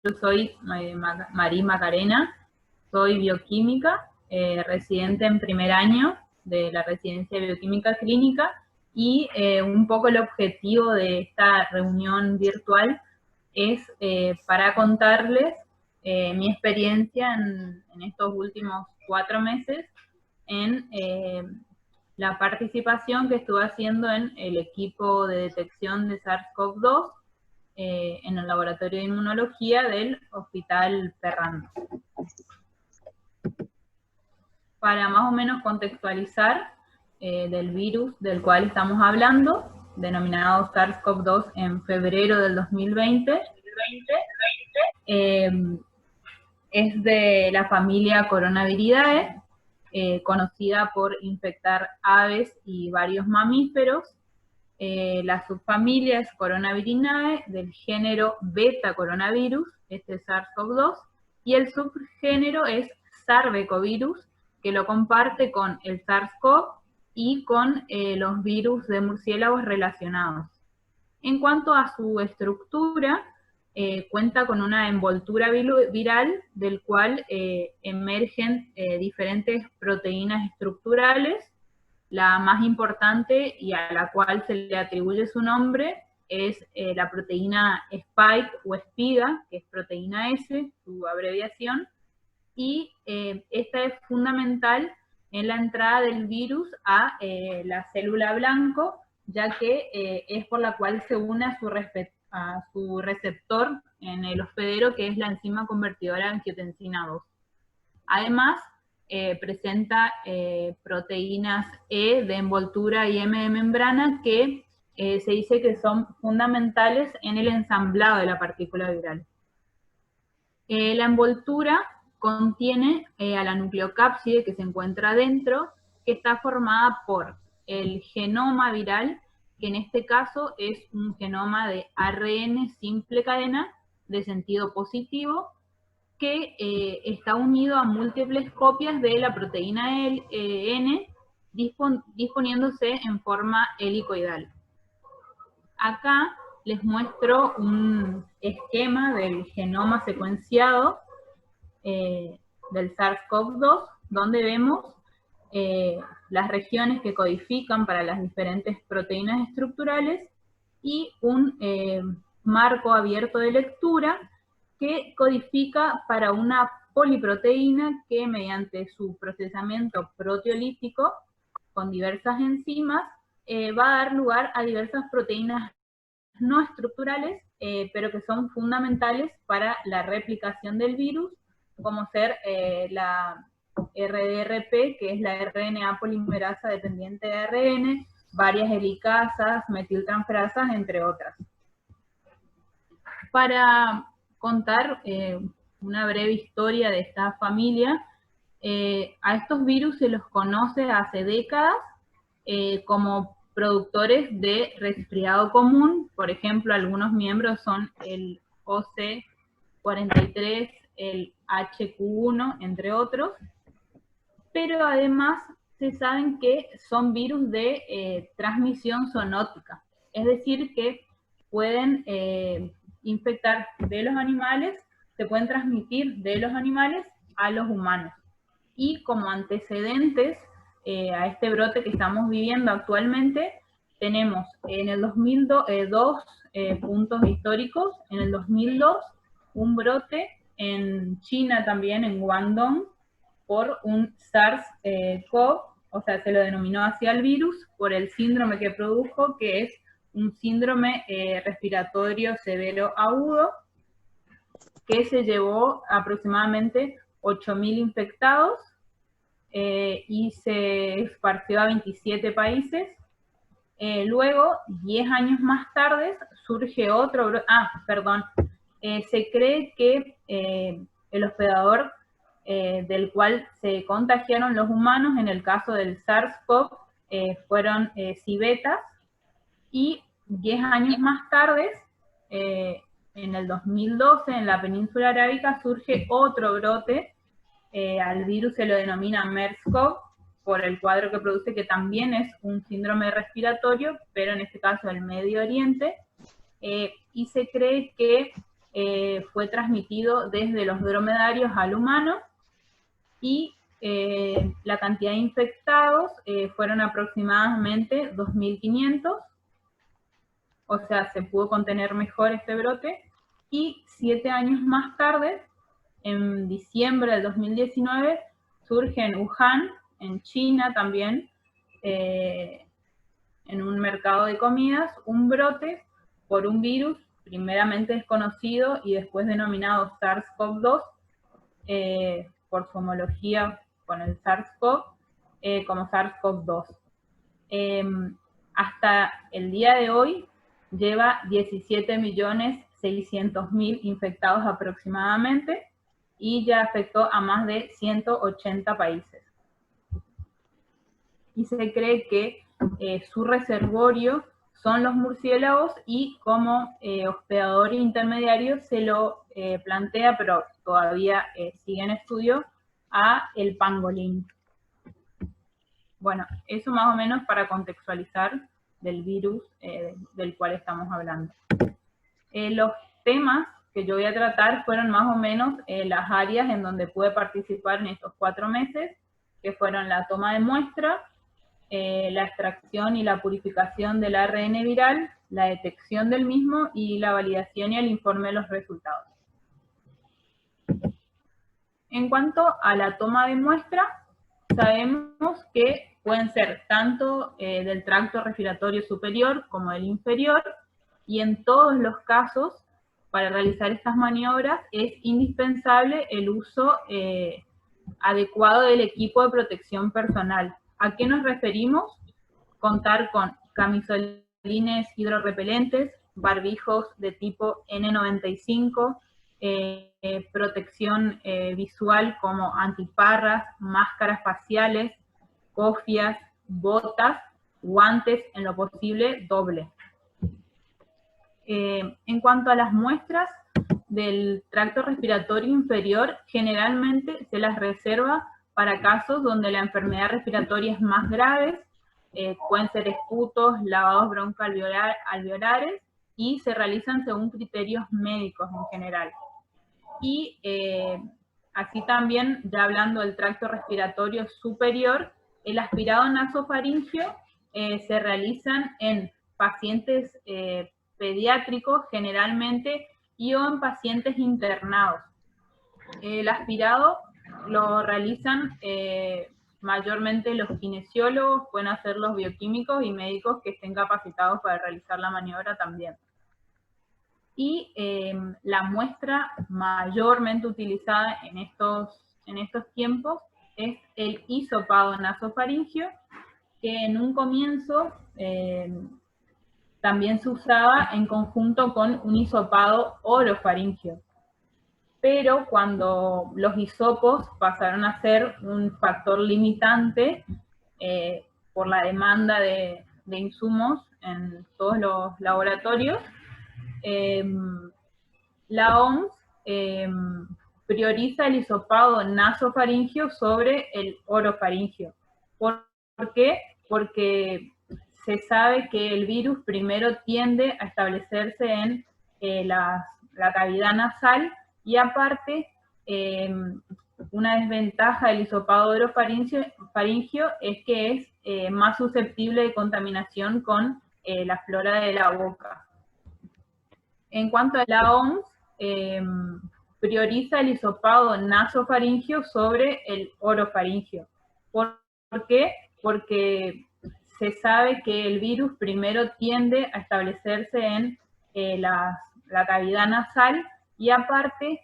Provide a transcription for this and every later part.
Yo soy María Macarena, soy bioquímica, residente en primer año de la residencia de bioquímica clínica y un poco el objetivo de esta reunión virtual es para contarles mi experiencia en estos últimos 4 meses en la participación que estuve haciendo en el equipo de detección de SARS-CoV-2 en el laboratorio de inmunología del Hospital Ferrando. Para más o menos contextualizar del virus del cual estamos hablando, denominado SARS-CoV-2 en febrero del 2020, es de la familia Coronaviridae, conocida por infectar aves y varios mamíferos. La subfamilia es Coronavirinae del género Beta Coronavirus, este es SARS-CoV-2, y el subgénero es Sarbecovirus, que lo comparte con el SARS-CoV y con los virus de murciélagos relacionados. En cuanto a su estructura, cuenta con una envoltura viral del cual emergen diferentes proteínas estructurales. La más importante y a la cual se le atribuye su nombre es la proteína Spike o espiga, que es proteína S, su abreviación, y esta es fundamental en la entrada del virus a la célula blanco, ya que es por la cual se une a su receptor en el hospedero, que es la enzima convertidora de angiotensina 2. Además, presenta proteínas E de envoltura y M de membrana que se dice que son fundamentales en el ensamblado de la partícula viral. La envoltura contiene a la nucleocápside que se encuentra dentro, que está formada por el genoma viral, que en este caso es un genoma de ARN simple cadena de sentido positivo, que está unido a múltiples copias de la proteína N, disponiéndose en forma helicoidal. Acá les muestro un esquema del genoma secuenciado del SARS-CoV-2, donde vemos las regiones que codifican para las diferentes proteínas estructurales y un marco abierto de lectura que codifica para una poliproteína que mediante su procesamiento proteolítico con diversas enzimas va a dar lugar a diversas proteínas no estructurales, pero que son fundamentales para la replicación del virus, como ser la RDRP, que es la RNA polimerasa dependiente de ARN, varias helicasas, metiltransferasas, entre otras. Para contar una breve historia de esta familia, a estos virus se los conoce hace décadas como productores de resfriado común. Por ejemplo, algunos miembros son el OC43, el HQ1, entre otros, pero además se saben que son virus de transmisión zoonótica, es decir, que pueden infectar de los animales, se pueden transmitir de los animales a los humanos. Y como antecedentes a este brote que estamos viviendo actualmente, tenemos en el 2002 dos puntos históricos. En el 2002, un brote en China también, en Guangdong, por un SARS-CoV, o sea, se lo denominó así al virus, por el síndrome que produjo, que es un síndrome respiratorio severo agudo, que se llevó aproximadamente 8.000 infectados y se esparció a 27 países. Luego, 10 años más tarde, surge otro... se cree que el hospedador del cual se contagiaron los humanos, en el caso del SARS-CoV, fueron civetas, y 10 años más tarde, en el 2012, en la península arábica, surge otro brote. Al virus se lo denomina MERS-CoV, por el cuadro que produce, que también es un síndrome respiratorio, pero en este caso del Medio Oriente, y se cree que fue transmitido desde los dromedarios al humano y la cantidad de infectados fueron aproximadamente 2.500, o sea, se pudo contener mejor este brote, y 7 años más tarde, en diciembre del 2019, surge en Wuhan, en China también, en un mercado de comidas, un brote por un virus primeramente desconocido y después denominado SARS-CoV-2, por su homología con el SARS-CoV, como SARS-CoV-2. Hasta el día de hoy lleva 17.600.000 infectados aproximadamente y ya afectó a más de 180 países. Y se cree que su reservorio son los murciélagos y como hospedador intermediario se lo plantea, pero todavía sigue en estudio, a el pangolín. Bueno, eso más o menos para contextualizar del virus del cual estamos hablando. Los temas que yo voy a tratar fueron más o menos las áreas en donde pude participar en estos 4 meses, que fueron la toma de muestra, la extracción y la purificación del ARN viral, la detección del mismo y la validación y el informe de los resultados. En cuanto a la toma de muestra, sabemos que pueden ser tanto del tracto respiratorio superior como del inferior, y en todos los casos, para realizar estas maniobras, es indispensable el uso adecuado del equipo de protección personal. ¿A qué nos referimos? Contar con camisolines hidrorrepelentes, barbijos de tipo N95, protección visual como antiparras, máscaras faciales, cofias, botas, guantes, en lo posible doble. En cuanto a las muestras del tracto respiratorio inferior, generalmente se las reserva para casos donde la enfermedad respiratoria es más grave, pueden ser esputos, lavados broncoalveolares, y se realizan según criterios médicos en general. Y así también, ya hablando del tracto respiratorio superior, el aspirado nasofaringeo se realizan en pacientes pediátricos generalmente y o en pacientes internados. El aspirado lo realizan mayormente los kinesiólogos, pueden hacer los bioquímicos y médicos que estén capacitados para realizar la maniobra también. Y la muestra mayormente utilizada en estos tiempos es el hisopado nasofaringeo, que en un comienzo también se usaba en conjunto con un hisopado orofaringeo. Pero cuando los hisopos pasaron a ser un factor limitante por la demanda de insumos en todos los laboratorios, la OMS prioriza el hisopado nasofaringeo sobre el orofaringeo. ¿Por qué? Porque se sabe que el virus primero tiende a establecerse en la cavidad nasal, y aparte, una desventaja del hisopado orofaringeo es que es más susceptible de contaminación con la flora de la boca. En cuanto a la OMS, prioriza el hisopado nasofaringeo sobre el orofaringeo. ¿Por qué? Porque se sabe que el virus primero tiende a establecerse en la cavidad nasal, y aparte,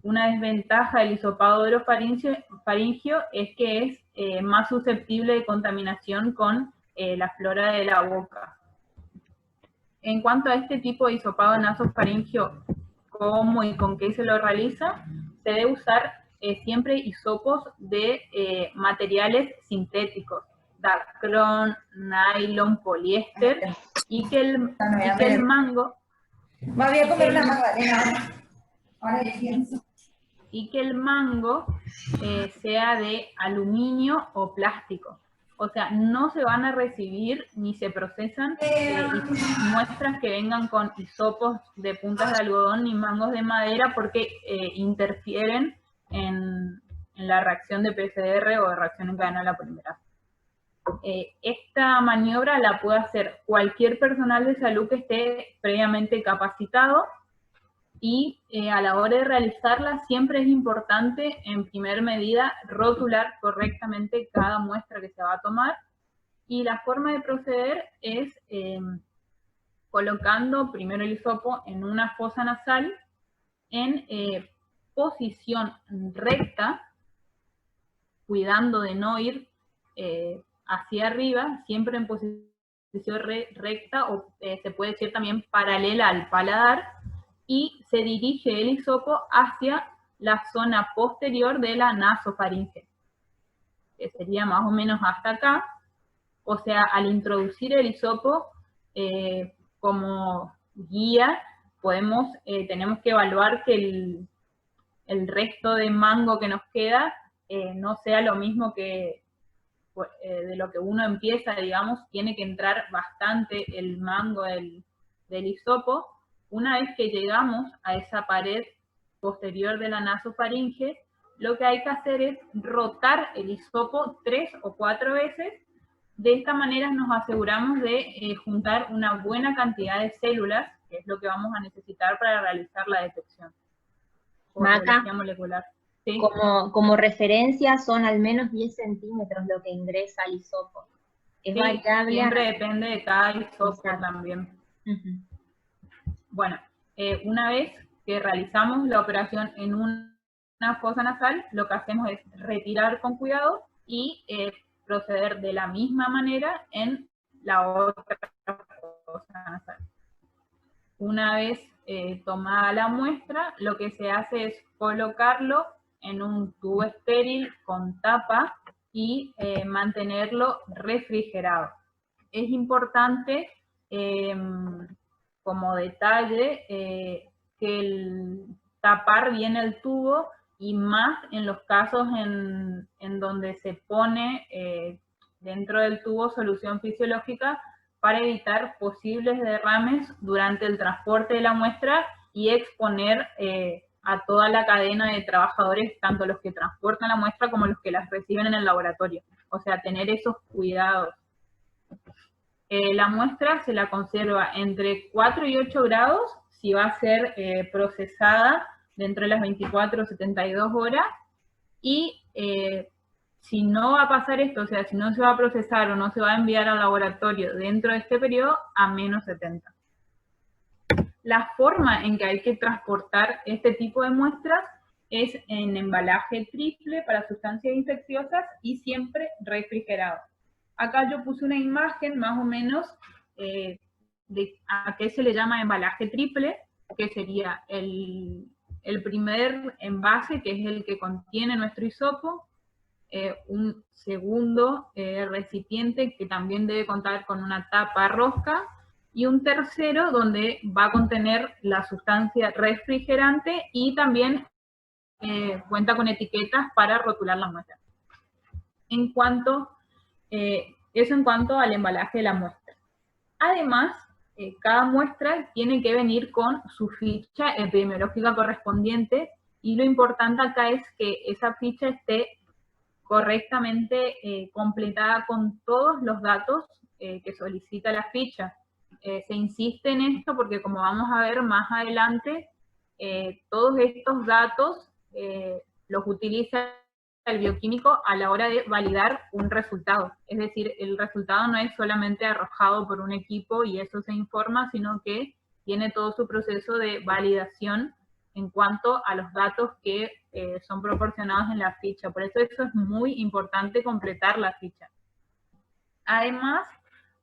una desventaja del hisopado orofaringeo es que es más susceptible de contaminación con la flora de la boca. En cuanto a este tipo de hisopado nasofaringeo, cómo y con qué se lo realiza, se debe usar siempre hisopos de materiales sintéticos, dacron, nylon, poliéster, y que el mango... Voy a comer una magdalena ahora que pienso. Y que el mango sea de aluminio o plástico. O sea, no se van a recibir ni se procesan muestras que vengan con hisopos de puntas de algodón ni mangos de madera porque interfieren en la reacción de PCR o de reacción en cadena de la polimerasa. Esta maniobra la puede hacer cualquier personal de salud que esté previamente capacitado y a la hora de realizarla siempre es importante, en primer medida, rotular correctamente cada muestra que se va a tomar, y la forma de proceder es colocando primero el hisopo en una fosa nasal en posición recta, cuidando de no ir hacia arriba, siempre en posición recta, o se puede decir también paralela al paladar, y se dirige el hisopo hacia la zona posterior de la nasofaringe, que sería más o menos hasta acá. O sea, al introducir el hisopo como guía, tenemos que evaluar que el resto de mango que nos queda no sea lo mismo que de lo que uno empieza, digamos, tiene que entrar bastante el mango del hisopo. Una vez que llegamos a esa pared posterior de la nasofaringe, lo que hay que hacer es rotar el hisopo 3 o 4 veces. De esta manera nos aseguramos de juntar una buena cantidad de células, que es lo que vamos a necesitar para realizar la detección por biología molecular. ¿Sí? Como referencia son al menos 10 centímetros lo que ingresa al hisopo. Es sí, variable. Siempre depende de cada hisopo también. Bueno, una vez que realizamos la operación en una fosa nasal, lo que hacemos es retirar con cuidado y proceder de la misma manera en la otra fosa nasal. Una vez tomada la muestra, lo que se hace es colocarlo en un tubo estéril con tapa y mantenerlo refrigerado. Es importante, como detalle, que tapar bien el tubo, y más en los casos en donde se pone dentro del tubo solución fisiológica para evitar posibles derrames durante el transporte de la muestra y exponer a toda la cadena de trabajadores, tanto los que transportan la muestra como los que las reciben en el laboratorio. O sea, tener esos cuidados. La muestra se la conserva entre 4 y 8 grados si va a ser procesada dentro de las 24 o 72 horas, y si no va a pasar esto, o sea, si no se va a procesar o no se va a enviar al laboratorio dentro de este periodo, a menos 70. La forma en que hay que transportar este tipo de muestras es en embalaje triple para sustancias infecciosas y siempre refrigerado. Acá yo puse una imagen más o menos de a qué se le llama embalaje triple, que sería el primer envase, que es el que contiene nuestro hisopo, un segundo recipiente que también debe contar con una tapa rosca, y un tercero donde va a contener la sustancia refrigerante y también cuenta con etiquetas para rotular la muestra. Eso en cuanto al embalaje de la muestra. Además, cada muestra tiene que venir con su ficha epidemiológica correspondiente, y lo importante acá es que esa ficha esté correctamente completada con todos los datos que solicita la ficha. Se insiste en esto porque, como vamos a ver más adelante, todos estos datos los utiliza el bioquímico a la hora de validar un resultado. Es decir, el resultado no es solamente arrojado por un equipo y eso se informa, sino que tiene todo su proceso de validación en cuanto a los datos que son proporcionados en la ficha. Por eso es muy importante completar la ficha. Además,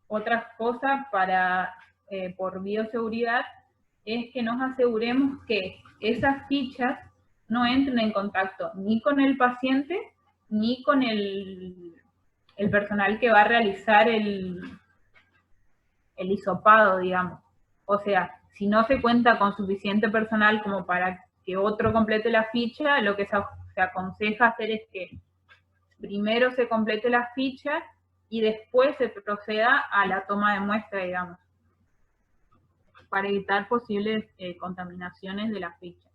otra cosa por bioseguridad es que nos aseguremos que esas fichas no entren en contacto ni con el paciente ni con el personal que va a realizar el hisopado, digamos. O sea, si no se cuenta con suficiente personal como para que otro complete la ficha, lo que se aconseja hacer es que primero se complete la ficha y después se proceda a la toma de muestra, digamos, para evitar posibles contaminaciones de la ficha.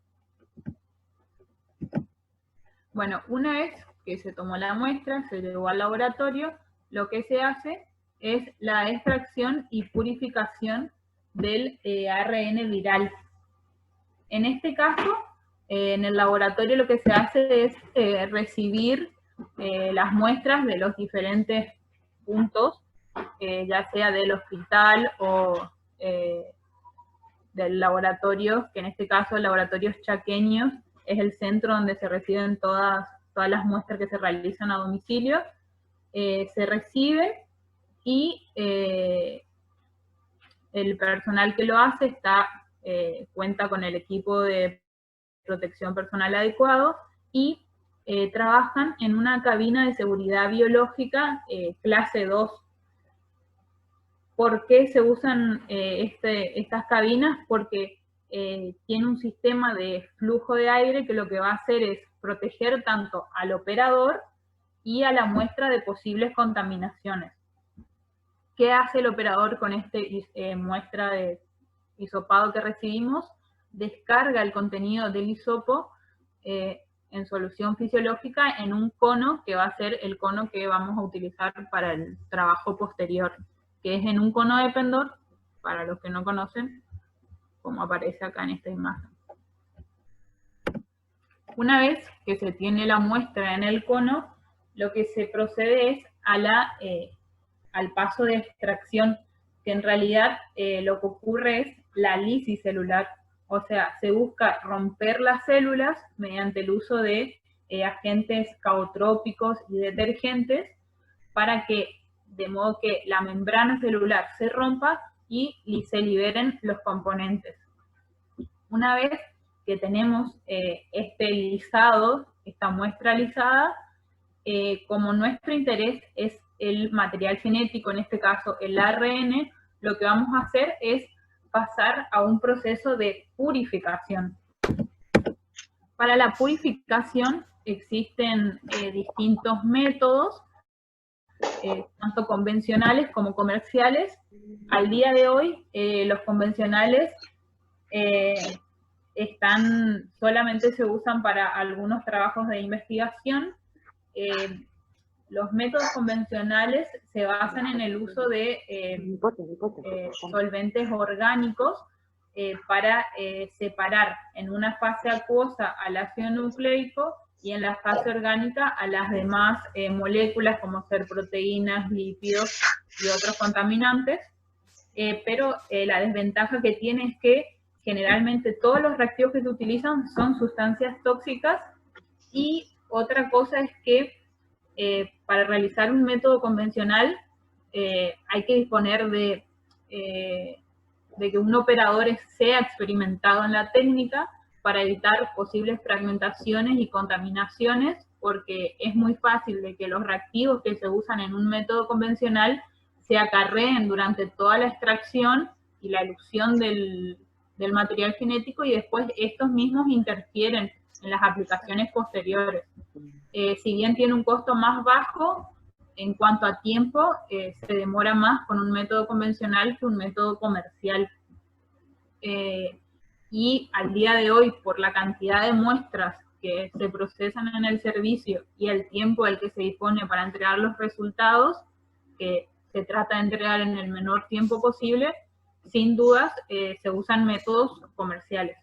Bueno, una vez que se tomó la muestra, se llevó al laboratorio, lo que se hace es la extracción y purificación del ARN viral. En este caso, en el laboratorio lo que se hace es recibir las muestras de los diferentes puntos, ya sea del hospital o del laboratorio, que en este caso el laboratorio Chaqueños es el centro donde se reciben todas las muestras que se realizan a domicilio. Se recibe y el personal que lo hace cuenta con el equipo de protección personal adecuado y trabajan en una cabina de seguridad biológica clase 2. ¿Por qué se usan estas cabinas? Porque tiene un sistema de flujo de aire que lo que va a hacer es proteger tanto al operador y a la muestra de posibles contaminaciones. ¿Qué hace el operador con esta muestra de hisopado que recibimos? Descarga el contenido del hisopo en solución fisiológica en un cono que va a ser el cono que vamos a utilizar para el trabajo posterior, que es en un cono de Pendor, para los que no conocen, como aparece acá en esta imagen. Una vez que se tiene la muestra en el cono, lo que se procede es al paso de extracción, que en realidad lo que ocurre es la lisis celular, o sea, se busca romper las células mediante el uso de agentes caotrópicos y detergentes para que, de modo que la membrana celular se rompa y se liberen los componentes. Una vez que tenemos este lisado, esta muestra lisada, como nuestro interés es el material genético, en este caso el ARN, lo que vamos a hacer es pasar a un proceso de purificación. Para la purificación existen distintos métodos, tanto convencionales como comerciales. Al día de hoy, los convencionales solamente se usan para algunos trabajos de investigación. Los métodos convencionales se basan en el uso de solventes orgánicos para separar en una fase acuosa al ácido nucleico y en la fase orgánica a las demás moléculas, como ser proteínas, lípidos y otros contaminantes. Pero la desventaja que tiene es que generalmente todos los reactivos que se utilizan son sustancias tóxicas, y otra cosa es que para realizar un método convencional hay que disponer de que un operador sea experimentado en la técnica para evitar posibles fragmentaciones y contaminaciones, porque es muy fácil de que los reactivos que se usan en un método convencional se acarreen durante toda la extracción y la elusión del material genético, y después estos mismos interfieren en las aplicaciones posteriores. Si bien tiene un costo más bajo, en cuanto a tiempo, se demora más con un método convencional que un método comercial. Y al día de hoy, por la cantidad de muestras que se procesan en el servicio y el tiempo al que se dispone para entregar los resultados, que se trata de entregar en el menor tiempo posible, sin dudas se usan métodos comerciales.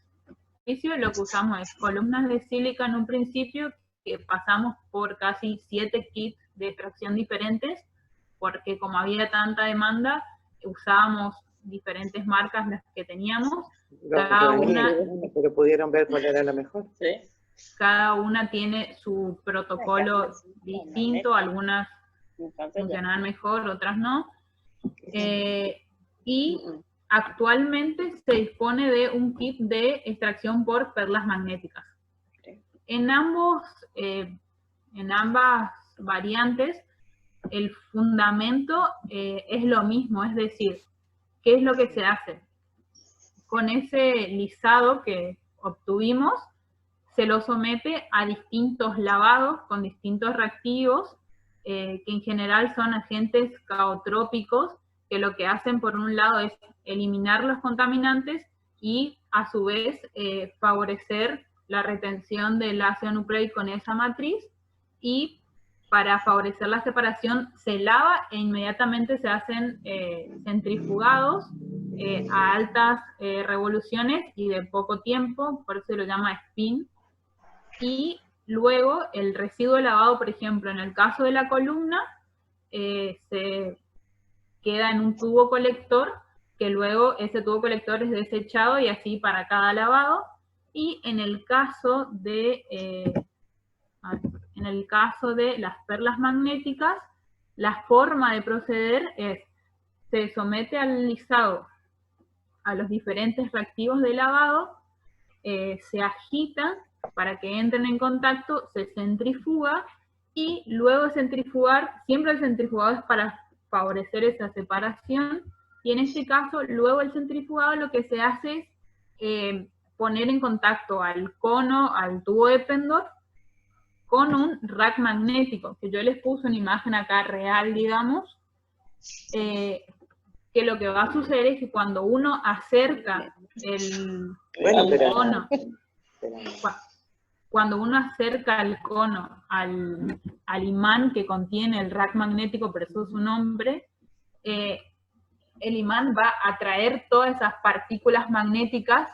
Lo que usamos es columnas de sílica en un principio, que pasamos por casi 7 kits de extracción diferentes, porque como había tanta demanda, usábamos diferentes marcas las que teníamos. Pero pudieron ver cuál era la mejor. ¿Sí? Cada una tiene su protocolo distinto, algunas funcionan mejor, otras no. Y actualmente se dispone de un kit de extracción por perlas magnéticas. En ambas variantes, el fundamento es lo mismo, es decir, ¿qué es lo que se hace? Con ese lisado que obtuvimos, se lo somete a distintos lavados con distintos reactivos que en general son agentes caotrópicos, que lo que hacen por un lado es eliminar los contaminantes y a su vez favorecer la retención del ácido nucleico en esa matriz, y para favorecer la separación se lava e inmediatamente se hacen centrifugados a altas revoluciones y de poco tiempo, por eso se lo llama spin, y luego el residuo lavado, por ejemplo, en el caso de la columna, se queda en un tubo colector, que luego ese tubo colector es desechado y así para cada lavado, y en el caso de las perlas magnéticas, la forma de proceder es, se somete al lisado a los diferentes reactivos de lavado, se agitan para que entren en contacto, se centrifuga, y luego de centrifugar, siempre el centrifugado es para favorecer esa separación, y en este caso, luego el centrifugado lo que se hace es poner en contacto al cono, al tubo de Eppendorf, con un rack magnético, que yo les puse una imagen acá real, digamos, que lo que va a suceder es que cuando uno acerca el cono, cuando uno acerca el cono al imán que contiene el rack magnético, por eso es su nombre, el imán va a atraer todas esas partículas magnéticas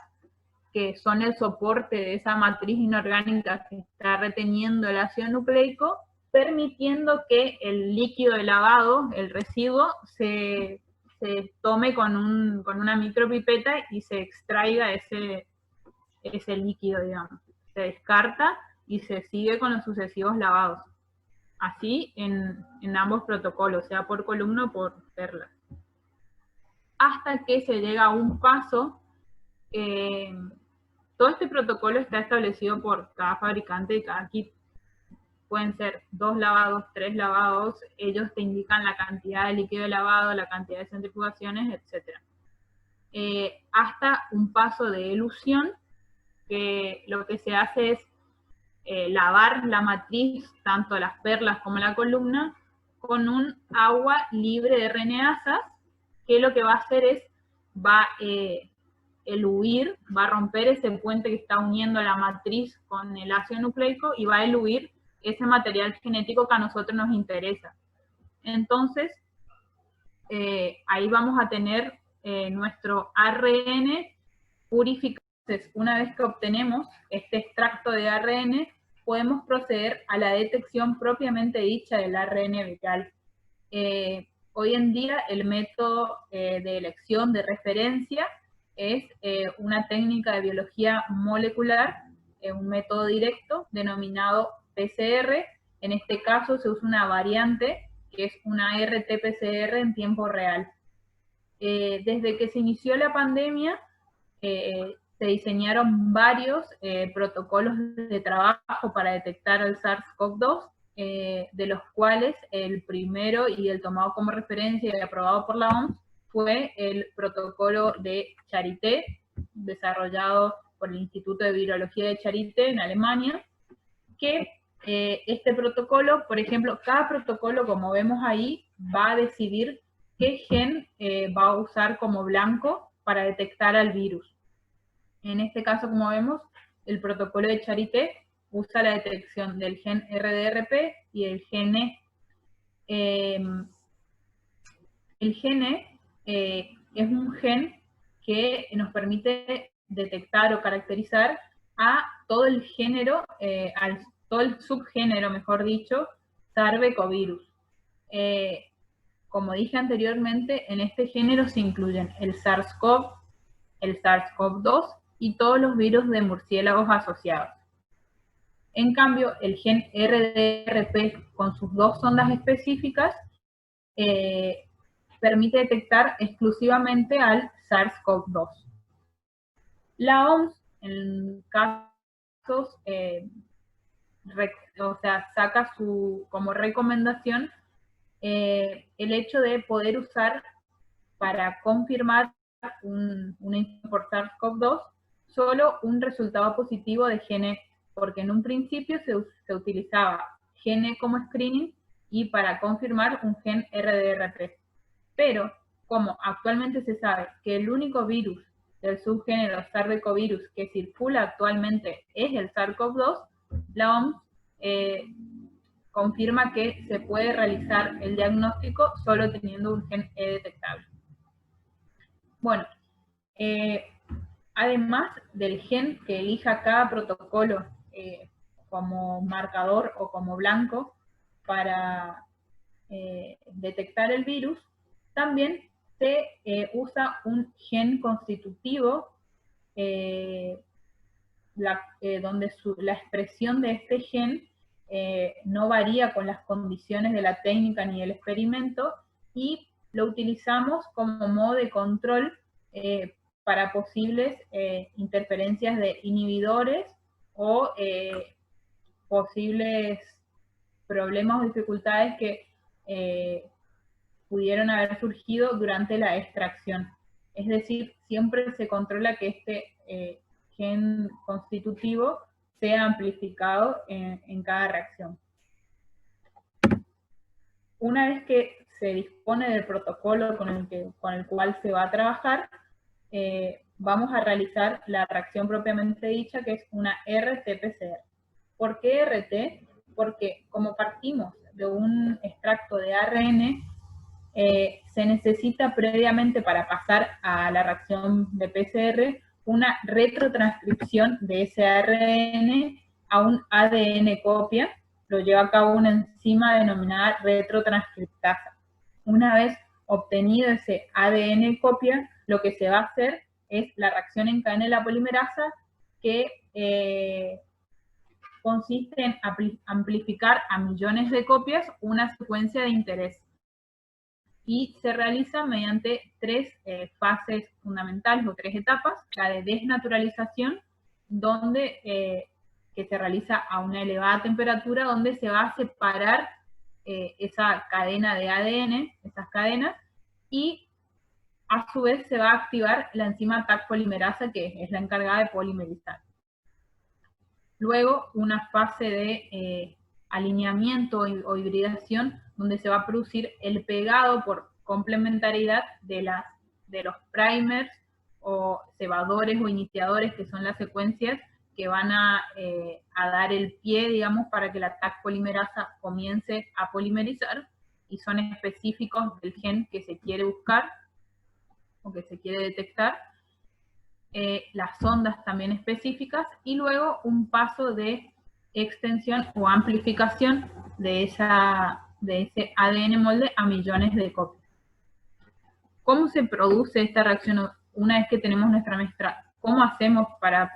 que son el soporte de esa matriz inorgánica que está reteniendo el ácido nucleico, permitiendo que el líquido de lavado, el residuo, se tome con una micropipeta y se extraiga ese líquido, digamos. Se descarta y se sigue con los sucesivos lavados. Así en ambos protocolos, sea por columna o por perla. Hasta que se llega a un paso, todo este protocolo está establecido por cada fabricante de cada kit. Pueden ser 2 lavados, 3 lavados, ellos te indican la cantidad de líquido de lavado, la cantidad de centrifugaciones, etc. Hasta un paso de elusión, que lo que se hace es lavar la matriz, tanto las perlas como la columna, con un agua libre de RNasas, que lo que va a hacer es, va eluir, va a romper ese puente que está uniendo la matriz con el ácido nucleico y va a eluir ese material genético que a nosotros nos interesa. Entonces, ahí vamos a tener nuestro ARN purificado. Entonces, una vez que obtenemos este extracto de ARN, podemos proceder a la detección propiamente dicha del ARN viral. Hoy en día, el método de elección de referencia es una técnica de biología molecular, un método directo denominado PCR. En este caso se usa una variante que es una RT-PCR en tiempo real. Desde que se inició la pandemia, se diseñaron varios protocolos de trabajo para detectar el SARS-CoV-2, de los cuales el primero y el tomado como referencia y aprobado por la OMS fue el protocolo de Charité, desarrollado por el Instituto de Virología de Charité en Alemania, que este protocolo, por ejemplo, cada protocolo, como vemos ahí, va a decidir qué gen va a usar como blanco para detectar al virus. En este caso, como vemos, el protocolo de Charité usa la detección del gen RDRP y el gene. El gene es un gen que nos permite detectar o caracterizar a todo el género, todo el subgénero, mejor dicho, Sarbecovirus. Como dije anteriormente, en este género se incluyen el SARS-CoV, el SARS-CoV-2 y todos los virus de murciélagos asociados. En cambio, el gen RDRP, con sus 2 sondas específicas, permite detectar exclusivamente al SARS-CoV-2. La OMS, en casos, saca como recomendación el hecho de poder usar para confirmar una infección por SARS-CoV-2 solo un resultado positivo de gene, porque en un principio se utilizaba gene como screening y para confirmar un gen RDR3. Pero, como actualmente se sabe que el único virus del subgénero SARS-CoV que circula actualmente es el SARS-CoV-2, la OMS confirma que se puede realizar el diagnóstico solo teniendo un gen detectable. Bueno, además del gen que elija cada protocolo como marcador o como blanco para detectar el virus, también se usa un gen constitutivo donde la expresión de este gen no varía con las condiciones de la técnica ni del experimento, y lo utilizamos como modo de control para posibles interferencias de inhibidores o posibles problemas o dificultades que pudieron haber surgido durante la extracción. Es decir, siempre se controla que este gen constitutivo sea amplificado en cada reacción. Una vez que se dispone del protocolo con el cual se va a trabajar, vamos a realizar la reacción propiamente dicha, que es una RT-PCR. ¿Por qué RT? Porque como partimos de un extracto de ARN, se necesita previamente para pasar a la reacción de PCR una retrotranscripción de ese ARN a un ADN copia. Lo lleva a cabo una enzima denominada retrotranscriptasa. Una vez obtenido ese ADN copia, lo que se va a hacer es la reacción en cadena de la polimerasa, que consiste en amplificar a millones de copias una secuencia de interés. Y se realiza mediante tres fases fundamentales o tres etapas: la de desnaturalización, donde que se realiza a una elevada temperatura, donde se va a separar esa cadena de ADN, esas cadenas, y a su vez se va a activar la enzima Taq polimerasa, que es la encargada de polimerizar. Luego, una fase de alineamiento o hibridación, donde se va a producir el pegado por complementariedad de los primers o cebadores o iniciadores, que son las secuencias que van a dar el pie, digamos, para que la Taq polimerasa comience a polimerizar, y son específicos del gen que se quiere buscar o que se quiere detectar. Las ondas también específicas, y luego un paso de extensión o amplificación de ese ADN molde a millones de copias. ¿Cómo se produce esta reacción una vez que tenemos nuestra mezcla? ¿Cómo hacemos para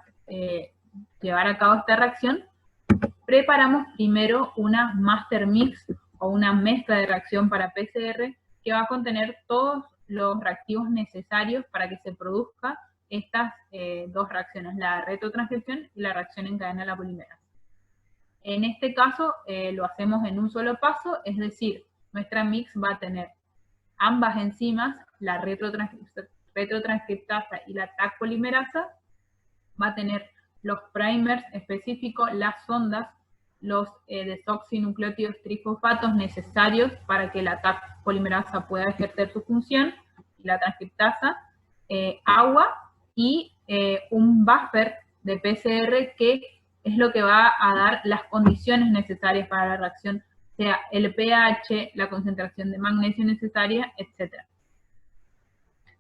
llevar a cabo esta reacción? Preparamos primero una master mix o una mezcla de reacción para PCR, que va a contener todos los reactivos necesarios para que se produzca estas dos reacciones, la retrotranscripción y la reacción en cadena de la polimerasa. En este caso lo hacemos en un solo paso, es decir, nuestra mix va a tener ambas enzimas, la retrotranscriptasa y la Taq polimerasa, va a tener los primers específicos, las ondas, los desoxinucleótidos trifosfatos necesarios para que la Taq polimerasa pueda ejercer su función, y la transcriptasa, agua, y un buffer de PCR, que es lo que va a dar las condiciones necesarias para la reacción, sea el pH, la concentración de magnesio necesaria, etc.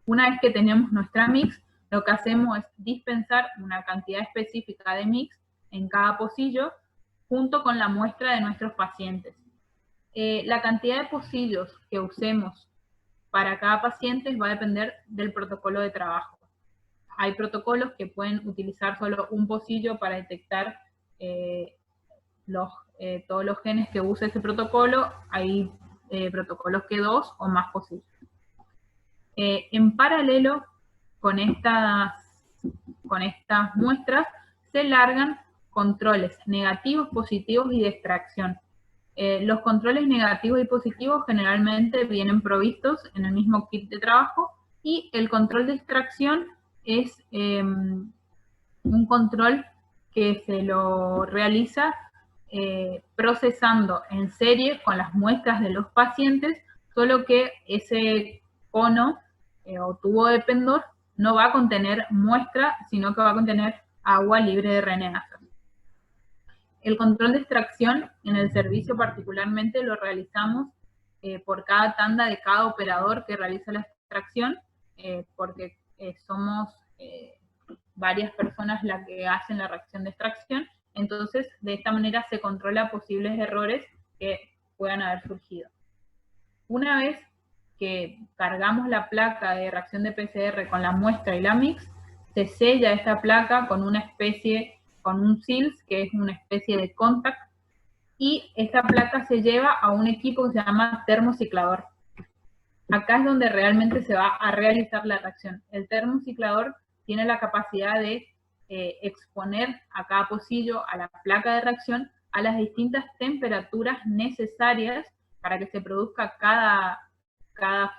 Una vez que tenemos nuestra mix, lo que hacemos es dispensar una cantidad específica de mix en cada pocillo, junto con la muestra de nuestros pacientes. La cantidad de pocillos que usemos para cada paciente va a depender del protocolo de trabajo. Hay protocolos que pueden utilizar solo un pocillo para detectar todos los genes que usa ese protocolo. Hay protocolos que 2 o más pocillos. En paralelo con estas muestras, se largan controles negativos, positivos y de extracción. Los controles negativos y positivos generalmente vienen provistos en el mismo kit de trabajo, y el control de extracción es un control que se lo realiza procesando en serie con las muestras de los pacientes, solo que ese cono o tubo de Pendor no va a contener muestra, sino que va a contener agua libre de RNA. El control de extracción en el servicio particularmente lo realizamos por cada tanda de cada operador que realiza la extracción, porque somos varias personas las que hacen la reacción de extracción. Entonces, de esta manera se controla posibles errores que puedan haber surgido. Una vez que cargamos la placa de reacción de PCR con la muestra y la mix, se sella esta placa con una especie, con un SILS, que es una especie de contact, y esta placa se lleva a un equipo que se llama termociclador. Acá es donde realmente se va a realizar la reacción. El termociclador tiene la capacidad de exponer a cada pocillo, a la placa de reacción, a las distintas temperaturas necesarias para que se produzca cada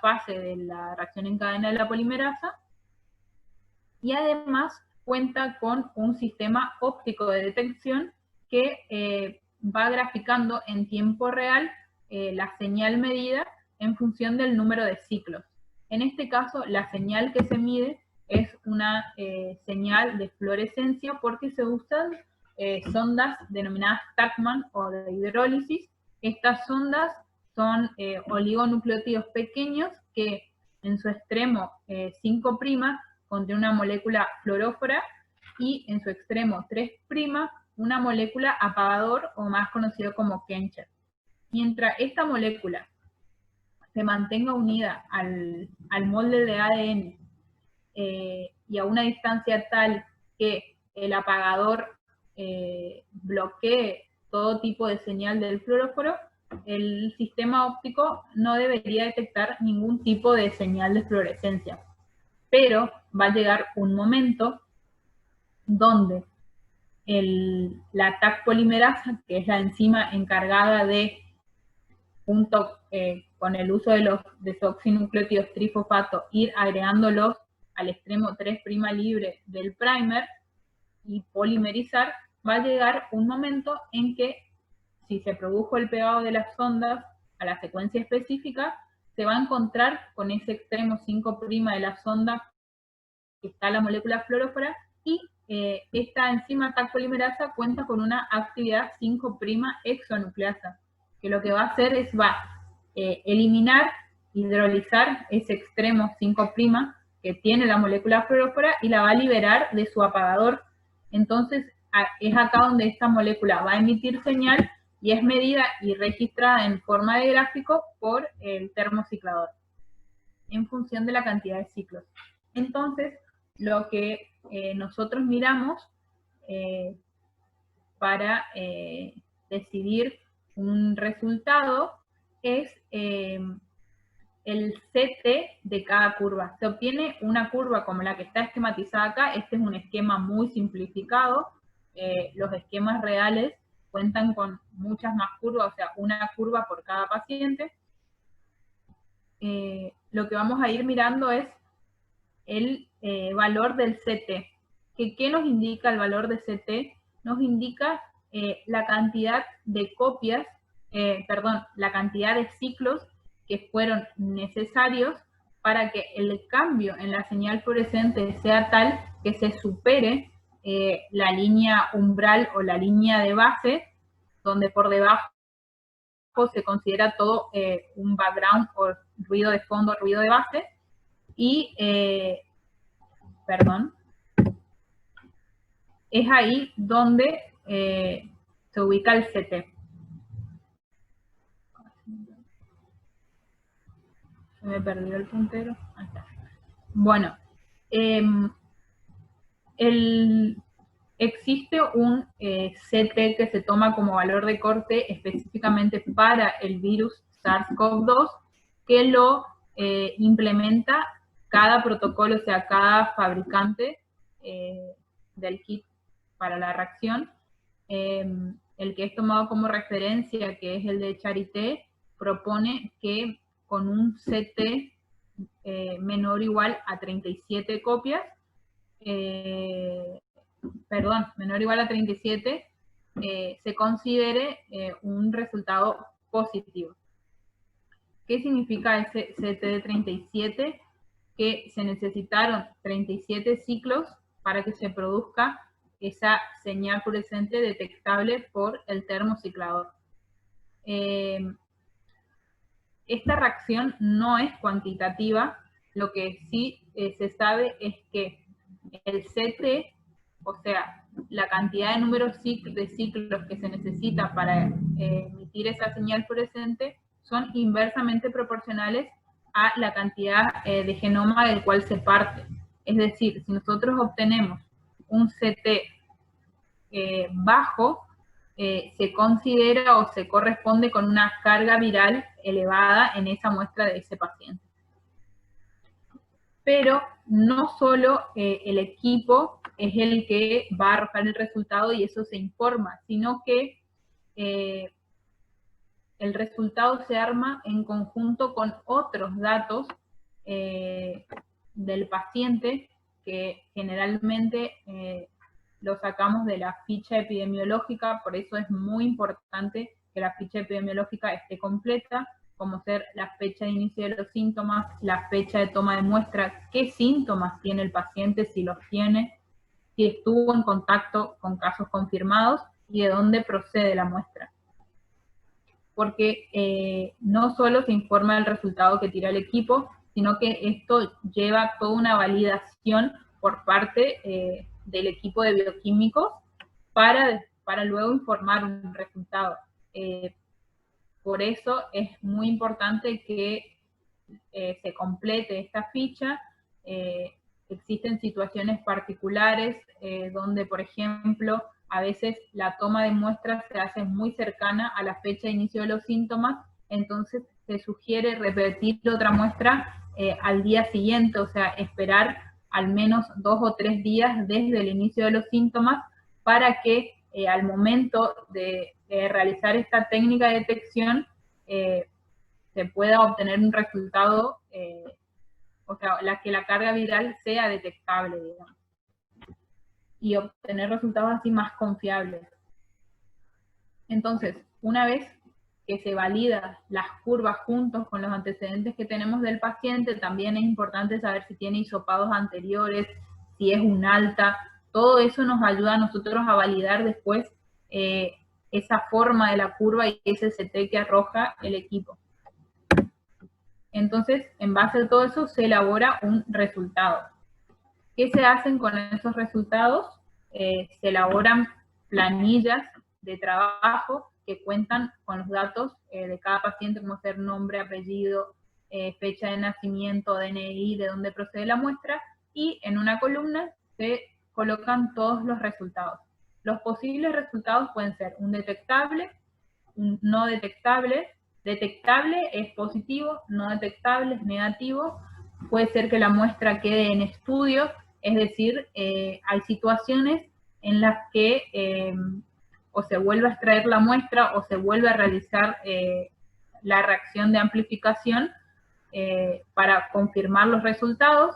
fase de la reacción en cadena de la polimerasa, y además cuenta con un sistema óptico de detección que va graficando en tiempo real la señal medida en función del número de ciclos. En este caso, la señal que se mide es una señal de fluorescencia porque se usan sondas denominadas Tachman o de hidrólisis. Estas sondas son oligonucleótidos pequeños que en su extremo 5' contiene una molécula fluorófora y en su extremo 3' una molécula apagador o más conocido como Kencher. Mientras esta molécula se mantenga unida al molde de ADN y a una distancia tal que el apagador bloquee todo tipo de señal del fluoróforo, el sistema óptico no debería detectar ningún tipo de señal de fluorescencia. Pero va a llegar un momento donde la Taq polimerasa, que es la enzima encargada de, junto con el uso de los desoxinucleótidos trifosfato, ir agregándolos al extremo 3' libre del primer y polimerizar, va a llegar un momento en que, si se produjo el pegado de las sondas a la secuencia específica, se va a encontrar con ese extremo 5' de la sonda que está la molécula fluorófora, y esta enzima Taq polimerasa cuenta con una actividad 5' exonucleasa, que lo que va a hacer es eliminar, hidrolizar ese extremo 5' que tiene la molécula fluorófora y la va a liberar de su apagador. Entonces es acá donde esta molécula va a emitir señal y es medida y registrada en forma de gráfico por el termociclador en función de la cantidad de ciclos. Entonces, lo que nosotros miramos para decidir un resultado es el CT de cada curva. Se obtiene una curva como la que está esquematizada acá. Este es un esquema muy simplificado. Los esquemas reales cuentan con muchas más curvas, o sea, una curva por cada paciente. Lo que vamos a ir mirando es el valor del CT. ¿Qué nos indica el valor de CT? Nos indica la cantidad de copias, la cantidad de ciclos que fueron necesarios para que el cambio en la señal fluorescente sea tal que se supere la línea umbral o la línea de base, donde por debajo se considera todo un background o ruido de fondo, ruido de base, y, es ahí donde se ubica el CT. Se me perdió el puntero. Ahí está. Bueno, existe un CT que se toma como valor de corte específicamente para el virus SARS-CoV-2, que lo implementa cada protocolo, o sea, cada fabricante del kit para la reacción. El que es tomado como referencia, que es el de Charité, propone que con un CT menor o igual a 37 copias, menor o igual a 37, se considere un resultado positivo. ¿Qué significa ese CTD37? Que se necesitaron 37 ciclos para que se produzca esa señal fluorescente detectable por el termociclador. Esta reacción no es cuantitativa, lo que sí se sabe es que el CT, o sea, la cantidad de números de ciclos que se necesita para emitir esa señal fluorescente son inversamente proporcionales a la cantidad de genoma del cual se parte. Es decir, si nosotros obtenemos un CT bajo, se considera o se corresponde con una carga viral elevada en esa muestra de ese paciente. Pero no solo el equipo es el que va a arrojar el resultado y eso se informa, sino que el resultado se arma en conjunto con otros datos del paciente que generalmente lo sacamos de la ficha epidemiológica, por eso es muy importante que la ficha epidemiológica esté completa, como ser la fecha de inicio de los síntomas, la fecha de toma de muestra, qué síntomas tiene el paciente, si los tiene, si estuvo en contacto con casos confirmados y de dónde procede la muestra. Porque no solo se informa del resultado que tira el equipo, sino que esto lleva toda una validación por parte del equipo de bioquímicos para luego informar un resultado. Por eso es muy importante que se complete esta ficha. Existen situaciones particulares donde, por ejemplo, a veces la toma de muestras se hace muy cercana a la fecha de inicio de los síntomas, entonces se sugiere repetir otra muestra al día siguiente, o sea, esperar al menos 2 o 3 días desde el inicio de los síntomas para que al momento de realizar esta técnica de detección se pueda obtener un resultado, o sea, que la carga viral sea detectable, digamos, y obtener resultados así más confiables. Entonces, una vez que se validan las curvas juntos con los antecedentes que tenemos del paciente, también es importante saber si tiene hisopados anteriores, si es un alta, todo eso nos ayuda a nosotros a validar después esa forma de la curva y ese CT que arroja el equipo. Entonces, en base a todo eso, se elabora un resultado. ¿Qué se hacen con esos resultados? Se elaboran planillas de trabajo que cuentan con los datos de cada paciente, como ser nombre, apellido, fecha de nacimiento, DNI, de dónde procede la muestra, y en una columna se colocan todos los resultados. Los posibles resultados pueden ser un detectable, un no detectable. Detectable es positivo, no detectable es negativo. Puede ser que la muestra quede en estudio, es decir, hay situaciones en las que o se vuelve a extraer la muestra o se vuelve a realizar la reacción de amplificación para confirmar los resultados,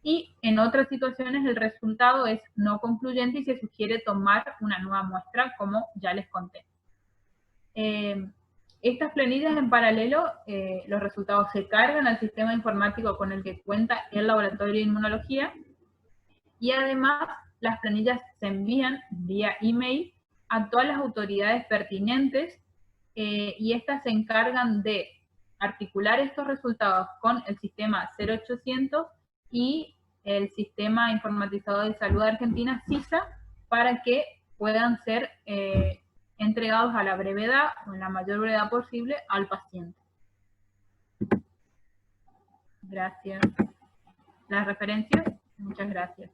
y en otras situaciones el resultado es no concluyente y se sugiere tomar una nueva muestra, como ya les conté. Estas planillas en paralelo, los resultados se cargan al sistema informático con el que cuenta el laboratorio de inmunología, y además las planillas se envían vía email a todas las autoridades pertinentes, y estas se encargan de articular estos resultados con el sistema 0800 y el Sistema Informatizado de Salud de Argentina, SISA, para que puedan ser entregados a la brevedad, o en la mayor brevedad posible, al paciente. Gracias. Las referencias, muchas gracias.